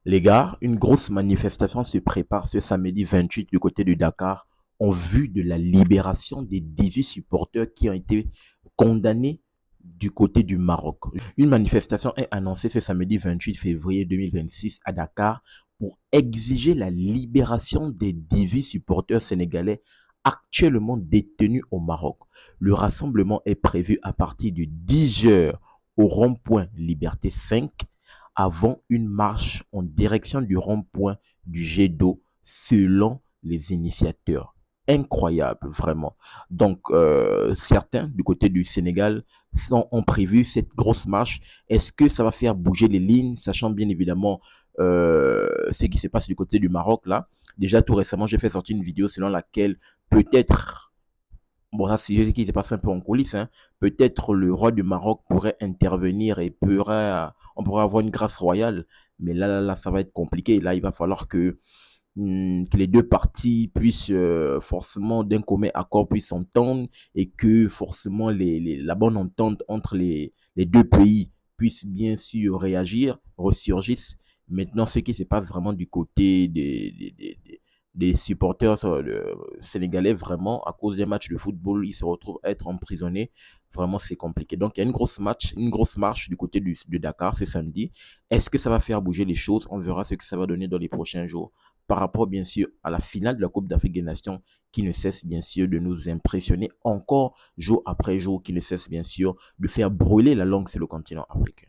Les gars, une grosse manifestation se prépare ce samedi 28 du côté de Dakar en vue de la libération des 18 supporters qui ont été condamnés du côté du Maroc. Une manifestation est annoncée ce samedi 28 février 2026 à Dakar pour exiger la libération des 18 supporters sénégalais actuellement détenus au Maroc. Le rassemblement est prévu à partir de 10 heures au rond-point Liberté 5 avant une marche en direction du rond-point du jet d'eau selon les initiateurs. Incroyable, vraiment. Donc, certains du côté du Sénégal ont prévu cette grosse marche. Est-ce que ça va faire bouger les lignes, sachant bien évidemment ce qui se passe du côté du Maroc là? Déjà, tout récemment, j'ai fait sortir une vidéo selon laquelle peut-être bon, ça, c'est ce qui se passe un peu en coulisses, hein. Peut-être le roi du Maroc pourrait intervenir et on pourrait avoir une grâce royale. Mais là, ça va être compliqué. Là, il va falloir que les deux parties puissent forcément, d'un commun accord, puissent s'entendre et que forcément la bonne entente entre les deux pays puisse bien sûr réagir, ressurgisse. Maintenant, ce qui se passe vraiment du côté des supporters sénégalais, vraiment, à cause des matchs de football, ils se retrouvent à être emprisonnés. Vraiment, c'est compliqué. Donc, il y a une grosse marche du côté de Dakar ce samedi. Est-ce que ça va faire bouger les choses? On verra ce que ça va donner dans les prochains jours par rapport bien sûr à la finale de la Coupe d'Afrique des Nations qui ne cesse bien sûr de nous impressionner encore jour après jour, qui ne cesse bien sûr de faire brûler la langue sur le continent africain.